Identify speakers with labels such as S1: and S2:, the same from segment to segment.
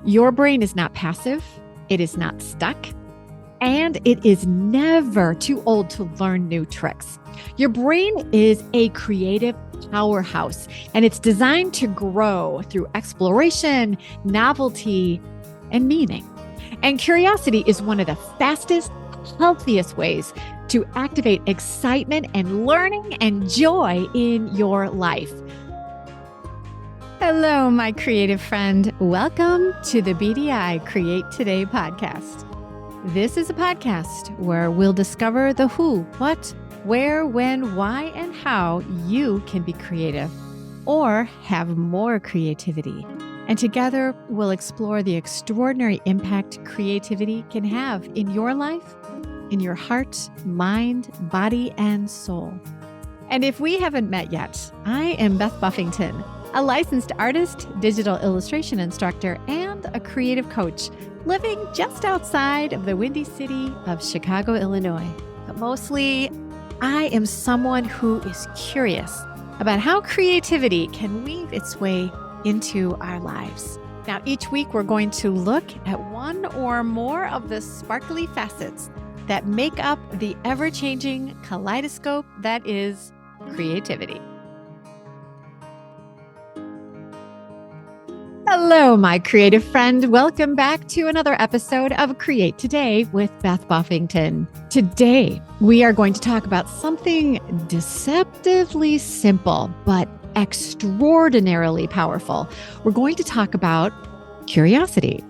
S1: Your brain is not passive, it is not stuck, and it is never too old to learn new tricks. Your brain is a creative powerhouse, and it's designed to grow through exploration, novelty, and meaning. And curiosity is one of the fastest, healthiest ways to activate excitement and learning and joy in your life. Hello, my creative friend. Welcome to the BDI Create.today podcast. This is a podcast where we'll discover the who, what, where, when, why, and how you can be creative or have more creativity. And together, we'll explore the extraordinary impact creativity can have in your life, in your heart, mind, body, and soul. And if we haven't met yet, I am Beth Buffington, a licensed artist, digital illustration instructor, and a creative coach living just outside of the windy city of Chicago, Illinois. But mostly, I am someone who is curious about how creativity can weave its way into our lives. Now, each week we're going to look at one or more of the sparkly facets that make up the ever-changing kaleidoscope that is creativity. Hello, my creative friend. Welcome back to another episode of Create Today with Beth Buffington. Today, we are going to talk about something deceptively simple, but extraordinarily powerful. We're going to talk about curiosity.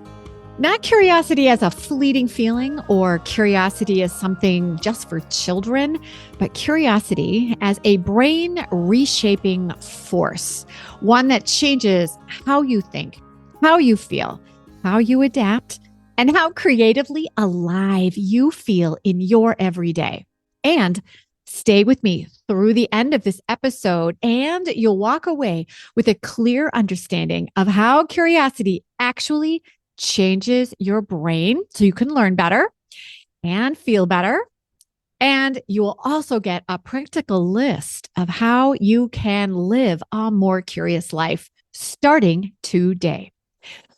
S1: Not curiosity as a fleeting feeling or curiosity as something just for children, but curiosity as a brain-reshaping force, one that changes how you think, how you feel, how you adapt, and how creatively alive you feel in your everyday. And stay with me through the end of this episode, and you'll walk away with a clear understanding of how curiosity actually changes your brain so you can learn better and feel better. And you will also get a practical list of how you can live a more curious life starting today.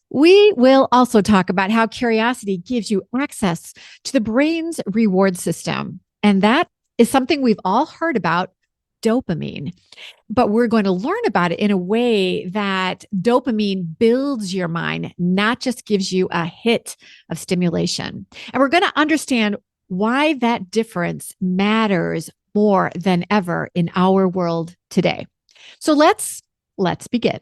S1: We will also talk about how curiosity gives you access to the brain's reward system. And that is something we've all heard about, dopamine. But we're going to learn about it in a way that dopamine builds your mind, not just gives you a hit of stimulation. And we're going to understand why that difference matters more than ever in our world today. So let's begin.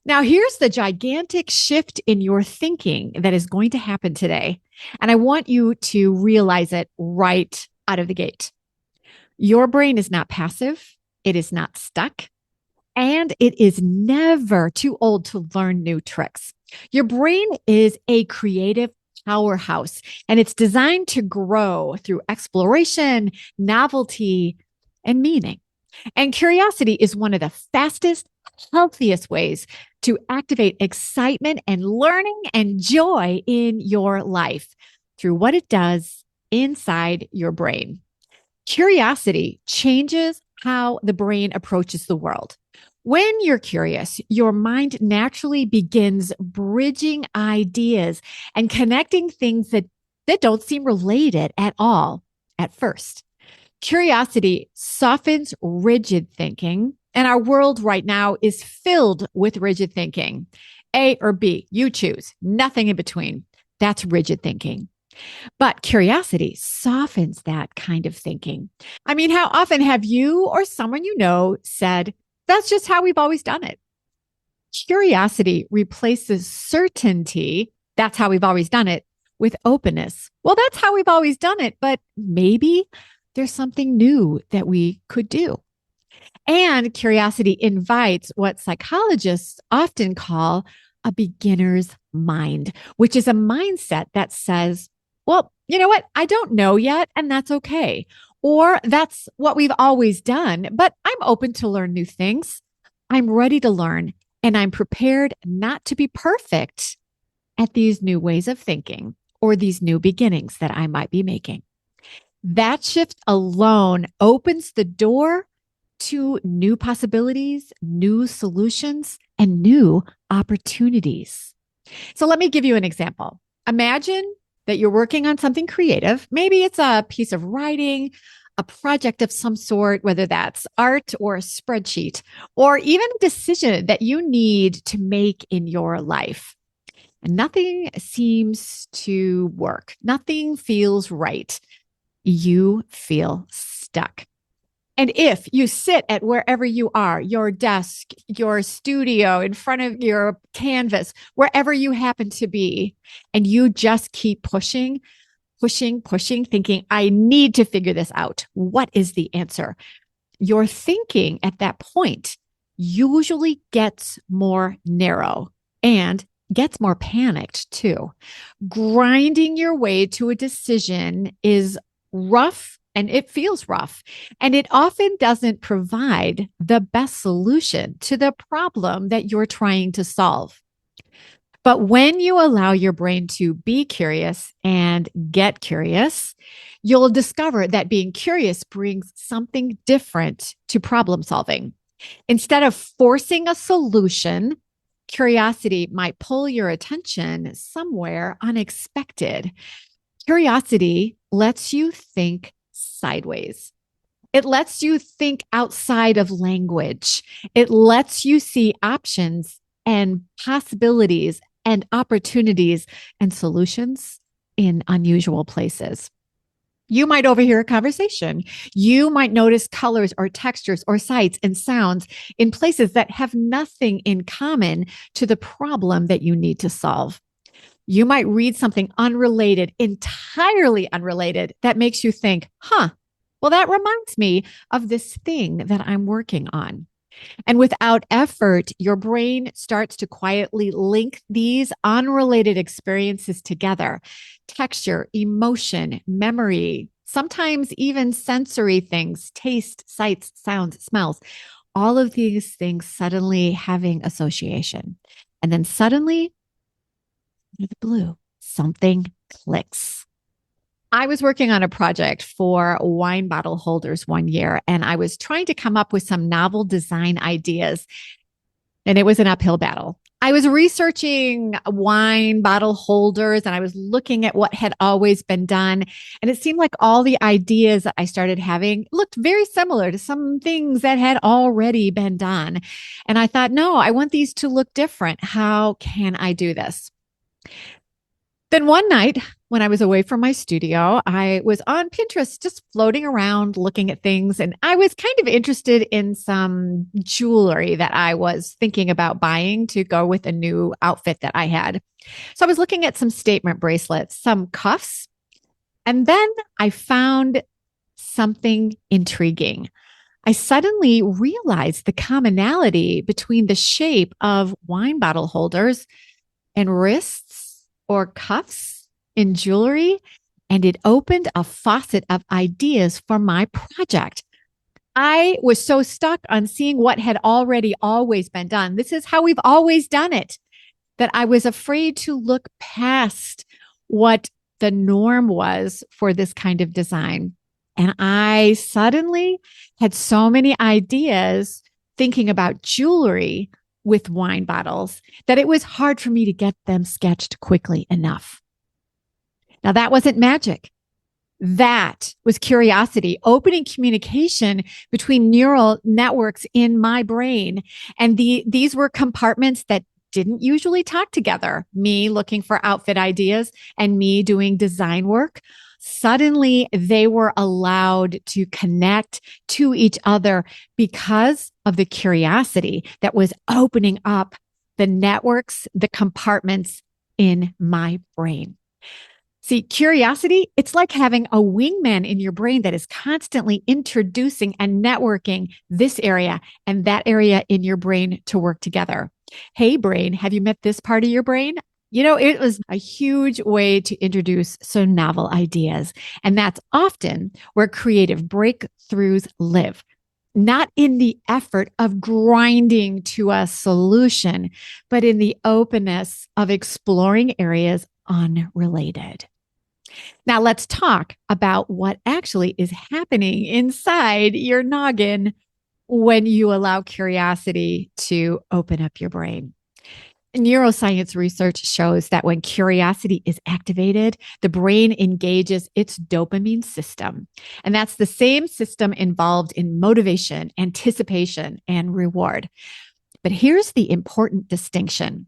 S1: Now, here's the gigantic shift in your thinking that is going to happen today. And I want you to realize it right out of the gate. Your brain is not passive, it is not stuck, and it is never too old to learn new tricks. Your brain is a creative powerhouse, and it's designed to grow through exploration, novelty, and meaning. And curiosity is one of the fastest, healthiest ways to activate excitement and learning and joy in your life through what it does inside your brain. Curiosity changes how the brain approaches the world. When you're curious, your mind naturally begins bridging ideas and connecting things that don't seem related at all at first. Curiosity softens rigid thinking, and our world right now is filled with rigid thinking. A or B, you choose, nothing in between. That's rigid thinking. But curiosity softens that kind of thinking. I mean, how often have you or someone you know said, that's just how we've always done it? Curiosity replaces certainty, that's how we've always done it, with openness. Well, that's how we've always done it, but maybe there's something new that we could do. And curiosity invites what psychologists often call a beginner's mind, which is a mindset that says, well, you know what? I don't know yet, and that's okay. Or that's what we've always done, but I'm open to learn new things. I'm ready to learn, and I'm prepared not to be perfect at these new ways of thinking or these new beginnings that I might be making. That shift alone opens the door to new possibilities, new solutions, and new opportunities. So let me give you an example. Imagine that you're working on something creative. Maybe it's a piece of writing, a project of some sort, whether that's art or a spreadsheet, or even a decision that you need to make in your life. And nothing seems to work. Nothing feels right. You feel stuck. And if you sit at wherever you are, your desk, your studio, in front of your canvas, wherever you happen to be, and you just keep pushing, thinking, I need to figure this out. What is the answer? Your thinking at that point usually gets more narrow and gets more panicked too. Grinding your way to a decision is rough and it feels rough. And it often doesn't provide the best solution to the problem that you're trying to solve. But when you allow your brain to be curious and get curious, you'll discover that being curious brings something different to problem solving. Instead of forcing a solution, curiosity might pull your attention somewhere unexpected. Curiosity lets you think sideways. It lets you think outside of language. It lets you see options and possibilities and opportunities and solutions in unusual places. You might overhear a conversation. You might notice colors or textures or sights and sounds in places that have nothing in common to the problem that you need to solve. You might read something unrelated, entirely unrelated, that makes you think, well, that reminds me of this thing that I'm working on. And without effort, your brain starts to quietly link these unrelated experiences together. Texture, emotion, memory, sometimes even sensory things, taste, sights, sounds, smells, all of these things suddenly having association. And then suddenly, out of the blue, something clicks. I was working on a project for wine bottle holders one year, and I was trying to come up with some novel design ideas, and it was an uphill battle. I was researching wine bottle holders and I was looking at what had always been done. And it seemed like all the ideas that I started having looked very similar to some things that had already been done. And I thought, no, I want these to look different. How can I do this? Then one night when I was away from my studio, I was on Pinterest, just floating around, looking at things. And I was kind of interested in some jewelry that I was thinking about buying to go with a new outfit that I had. So I was looking at some statement bracelets, some cuffs, and then I found something intriguing. I suddenly realized the commonality between the shape of wine bottle holders and wrists or cuffs in jewelry, and it opened a faucet of ideas for my project. I was so stuck on seeing what had already always been done. This is how we've always done it, that I was afraid to look past what the norm was for this kind of design. And I suddenly had so many ideas thinking about jewelry with wine bottles that it was hard for me to get them sketched quickly enough. Now, that wasn't magic. That was curiosity, opening communication between neural networks in my brain. And these were compartments that didn't usually talk together. Me looking for outfit ideas and me doing design work. Suddenly, they were allowed to connect to each other because of the curiosity that was opening up the networks, the compartments in my brain. See, curiosity, it's like having a wingman in your brain that is constantly introducing and networking this area and that area in your brain to work together. Hey, brain, have you met this part of your brain? You know, it was a huge way to introduce some novel ideas. And that's often where creative breakthroughs live, not in the effort of grinding to a solution, but in the openness of exploring areas unrelated. Now, let's talk about what actually is happening inside your noggin when you allow curiosity to open up your brain. Neuroscience research shows that when curiosity is activated, the brain engages its dopamine system. And that's the same system involved in motivation, anticipation, and reward. But here's the important distinction.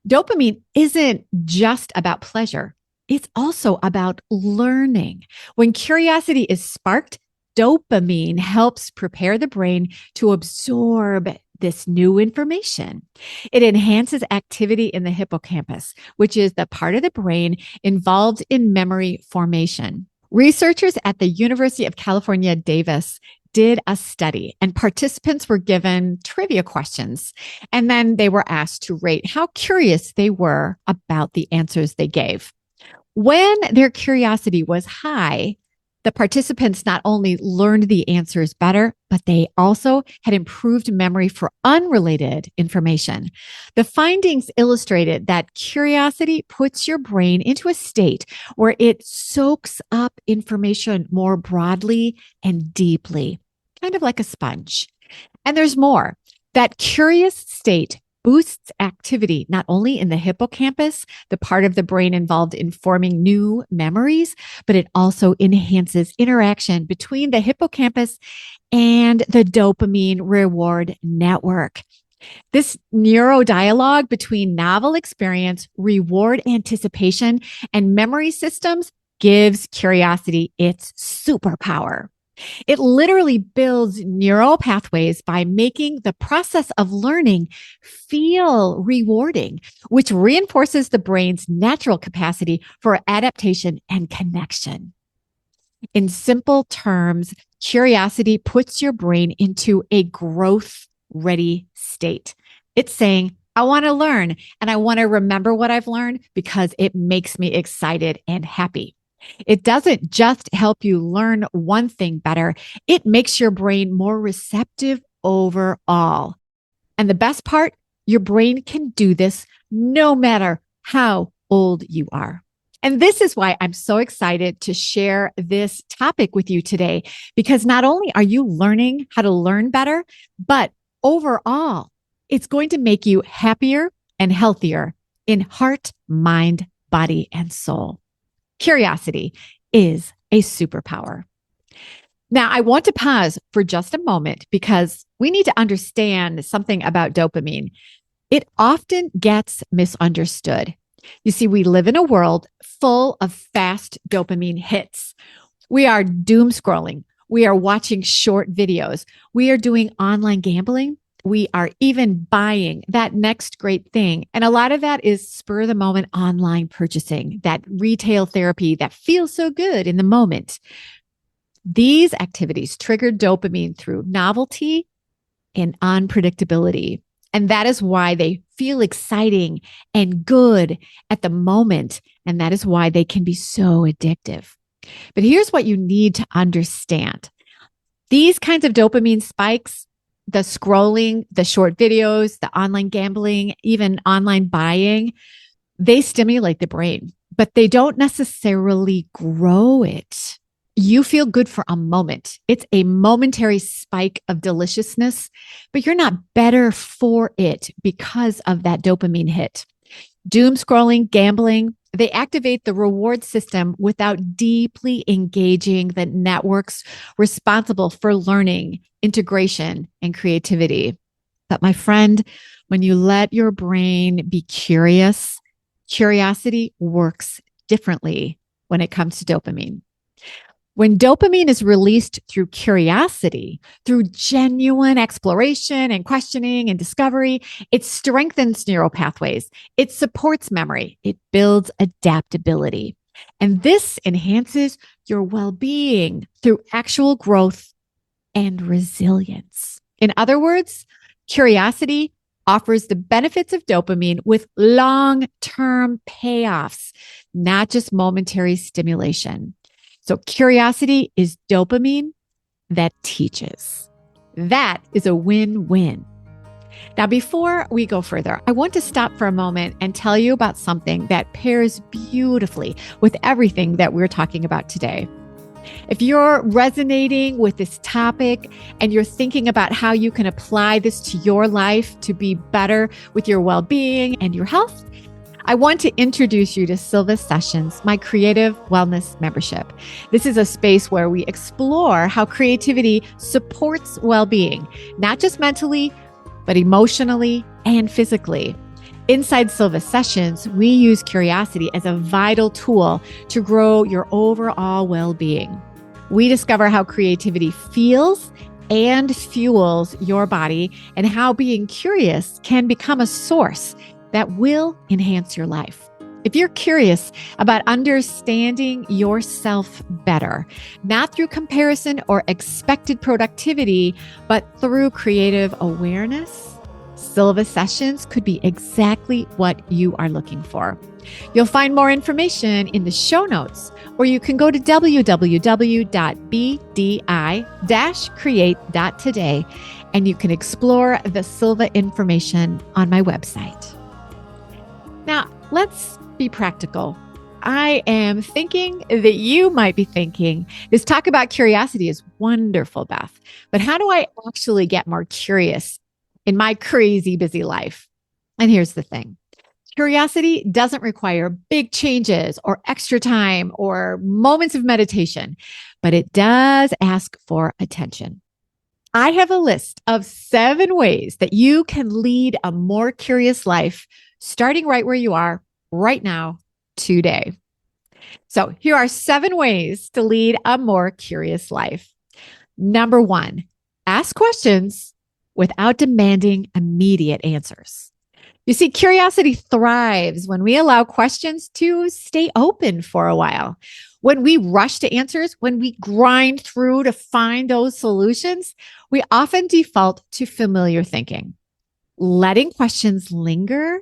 S1: Dopamine isn't just about pleasure. It's also about learning. When curiosity is sparked, dopamine helps prepare the brain to absorb this new information. It enhances activity in the hippocampus, which is the part of the brain involved in memory formation. Researchers at the University of California, Davis did a study, and participants were given trivia questions. And then they were asked to rate how curious they were about the answers they gave. When their curiosity was high, the participants not only learned the answers better, but they also had improved memory for unrelated information. The findings illustrated that curiosity puts your brain into a state where it soaks up information more broadly and deeply, kind of like a sponge. And there's more. That curious state boosts activity, not only in the hippocampus, the part of the brain involved in forming new memories, but it also enhances interaction between the hippocampus and the dopamine reward network. This neurodialogue between novel experience, reward anticipation, and memory systems gives curiosity its superpower. It literally builds neural pathways by making the process of learning feel rewarding, which reinforces the brain's natural capacity for adaptation and connection. In simple terms, curiosity puts your brain into a growth-ready state. It's saying, I want to learn and I want to remember what I've learned because it makes me excited and happy. It doesn't just help you learn one thing better. It makes your brain more receptive overall. And the best part, your brain can do this no matter how old you are. And this is why I'm so excited to share this topic with you today, because not only are you learning how to learn better, but overall, it's going to make you happier and healthier in heart, mind, body, and soul. Curiosity is a superpower. Now, I want to pause for just a moment because we need to understand something about dopamine. It often gets misunderstood. You see, we live in a world full of fast dopamine hits. We are doom scrolling. We are watching short videos. We are doing online gambling. We are even buying that next great thing. And a lot of that is spur of the moment online purchasing, that retail therapy that feels so good in the moment. These activities trigger dopamine through novelty and unpredictability. And that is why they feel exciting and good at the moment. And that is why they can be so addictive. But here's what you need to understand. These kinds of dopamine spikes, the scrolling, the short videos, the online gambling, even online buying, they stimulate the brain, but they don't necessarily grow it. You feel good for a moment. It's a momentary spike of deliciousness, but you're not better for it because of that dopamine hit. Doom scrolling, gambling, they activate the reward system without deeply engaging the networks responsible for learning, integration, and creativity. But my friend, when you let your brain be curious, curiosity works differently when it comes to dopamine. When dopamine is released through curiosity, through genuine exploration and questioning and discovery, it strengthens neural pathways. It supports memory. It builds adaptability. And this enhances your well-being through actual growth and resilience. In other words, curiosity offers the benefits of dopamine with long-term payoffs, not just momentary stimulation. So curiosity is dopamine that teaches. That is a win-win. Now, before we go further, I want to stop for a moment and tell you about something that pairs beautifully with everything that we're talking about today. If you're resonating with this topic and you're thinking about how you can apply this to your life to be better with your well-being and your health, I want to introduce you to Silva Sessions, my creative wellness membership. This is a space where we explore how creativity supports well-being, not just mentally, but emotionally and physically. Inside Silva Sessions, we use curiosity as a vital tool to grow your overall well-being. We discover how creativity feels and fuels your body, and how being curious can become a source that will enhance your life. If you're curious about understanding yourself better, not through comparison or expected productivity, but through creative awareness, Silva Sessions could be exactly what you are looking for. You'll find more information in the show notes, or you can go to www.bdi-create.today and you can explore the Silva information on my website. Now, let's be practical. I am thinking that you might be thinking, this talk about curiosity is wonderful, Beth, but how do I actually get more curious in my crazy busy life? And here's the thing. Curiosity doesn't require big changes or extra time or moments of meditation, but it does ask for attention. I have a list of 7 ways that you can lead a more curious life, starting right where you are right now, today. So here are 7 ways to lead a more curious life. Number 1, ask questions without demanding immediate answers. You see, curiosity thrives when we allow questions to stay open for a while. When we rush to answers, when we grind through to find those solutions, we often default to familiar thinking. Letting questions linger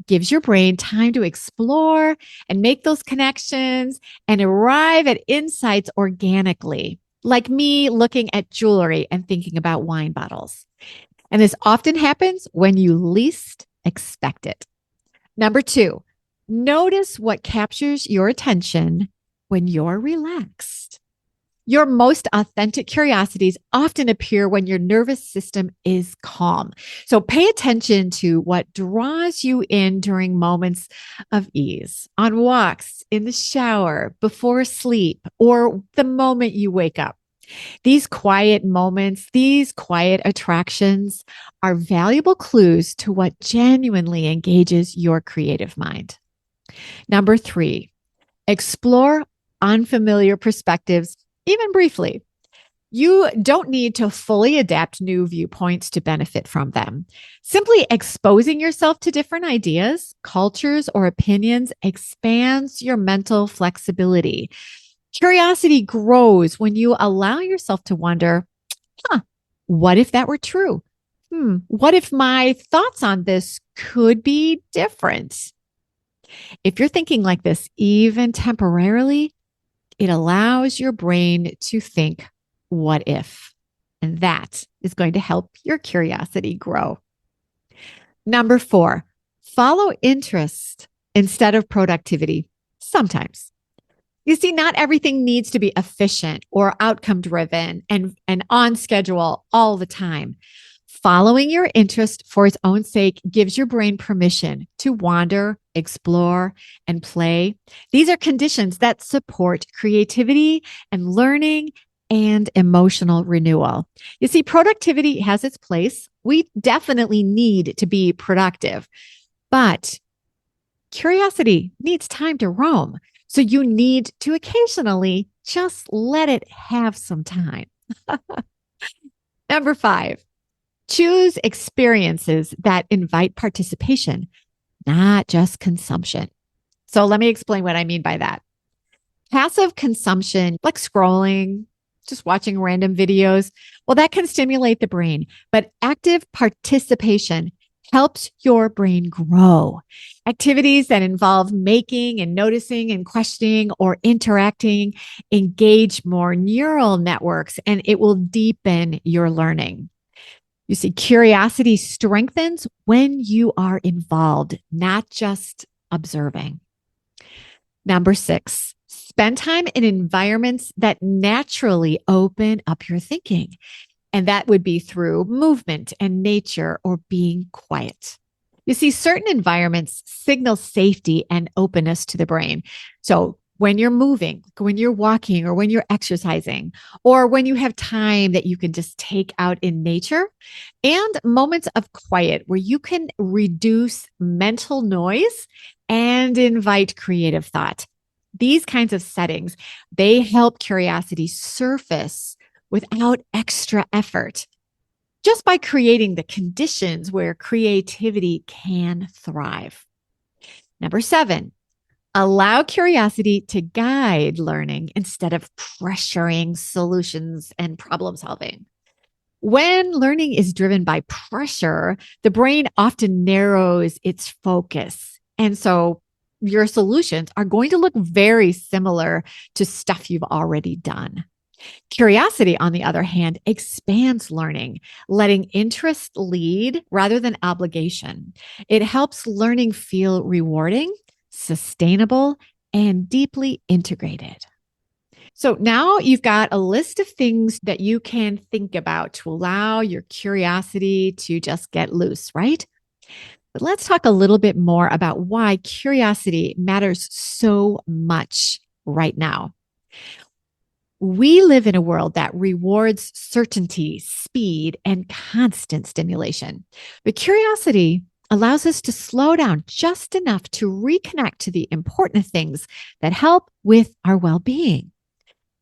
S1: gives your brain time to explore and make those connections and arrive at insights organically, like me looking at jewelry and thinking about wine bottles. And this often happens when you least expect it. Number 2, notice what captures your attention when you're relaxed. Your most authentic curiosities often appear when your nervous system is calm. So pay attention to what draws you in during moments of ease, on walks, in the shower, before sleep, or the moment you wake up. These quiet moments, these quiet attractions are valuable clues to what genuinely engages your creative mind. Number 3, explore unfamiliar perspectives, even briefly. You don't need to fully adapt new viewpoints to benefit from them. Simply exposing yourself to different ideas, cultures, or opinions expands your mental flexibility. Curiosity grows when you allow yourself to wonder, what if that were true? What if my thoughts on this could be different? If you're thinking like this, even temporarily, it allows your brain to think, what if? And that is going to help your curiosity grow. Number 4, follow interest instead of productivity. Sometimes. You see, not everything needs to be efficient or outcome driven and on schedule all the time. Following your interest for its own sake gives your brain permission to wander, explore, and play. These are conditions that support creativity and learning and emotional renewal. You see, productivity has its place. We definitely need to be productive, but curiosity needs time to roam. So you need to occasionally just let it have some time. Number 5, choose experiences that invite participation, not just consumption. So let me explain what I mean by that. Passive consumption, like scrolling, just watching random videos, well, that can stimulate the brain, but active participation helps your brain grow. Activities that involve making and noticing and questioning or interacting engage more neural networks, and it will deepen your learning. You see, curiosity strengthens when you are involved, not just observing. Number 6, Spend time in environments that naturally open up your thinking. And that would be through movement and nature or being quiet. You see, certain environments signal safety and openness to the brain. So when you're moving, when you're walking, or when you're exercising, or when you have time that you can just take out in nature, and moments of quiet where you can reduce mental noise and invite creative thought. These kinds of settings, they help curiosity surface without extra effort, just by creating the conditions where creativity can thrive. Number 7, allow curiosity to guide learning instead of pressuring solutions and problem solving. When learning is driven by pressure, the brain often narrows its focus. And so your solutions are going to look very similar to stuff you've already done. Curiosity, on the other hand, expands learning, letting interest lead rather than obligation. It helps learning feel rewarding, sustainable, and deeply integrated. So now you've got a list of things that you can think about to allow your curiosity to just get loose, right? But let's talk a little bit more about why curiosity matters so much right now. We live in a world that rewards certainty, speed, and constant stimulation. But curiosity allows us to slow down just enough to reconnect to the important things that help with our well-being.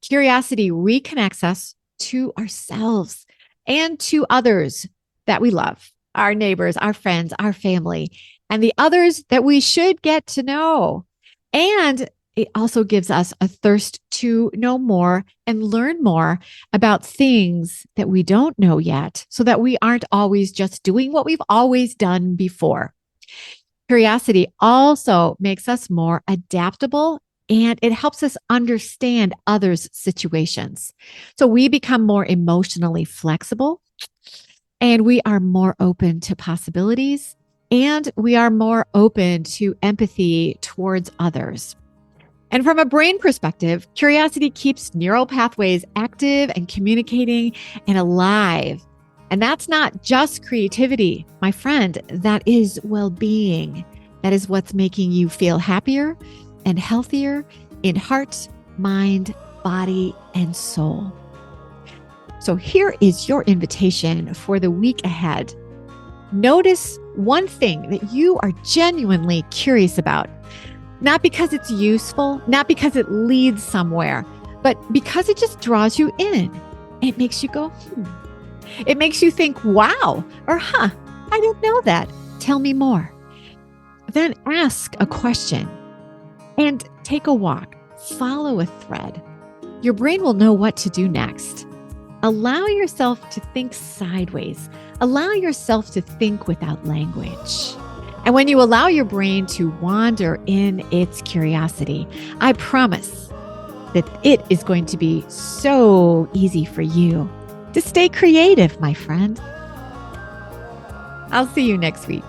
S1: Curiosity reconnects us to ourselves and to others that we love, our neighbors, our friends, our family, and the others that we should get to know. And it also gives us a thirst to know more and learn more about things that we don't know yet, so that we aren't always just doing what we've always done before. Curiosity also makes us more adaptable, and it helps us understand others' situations. So we become more emotionally flexible, and we are more open to possibilities, and we are more open to empathy towards others. And from a brain perspective, curiosity keeps neural pathways active and communicating and alive. And that's not just creativity, my friend. That is well-being. That is what's making you feel happier and healthier in heart, mind, body, and soul. So here is your invitation for the week ahead. Notice one thing that you are genuinely curious about. Not because it's useful, not because it leads somewhere, but because it just draws you in. It makes you go, It makes you think, wow, or I didn't know that. Tell me more. Then ask a question and take a walk. Follow a thread. Your brain will know what to do next. Allow yourself to think sideways. Allow yourself to think without language. And when you allow your brain to wander in its curiosity, I promise that it is going to be so easy for you to stay creative, my friend. I'll see you next week.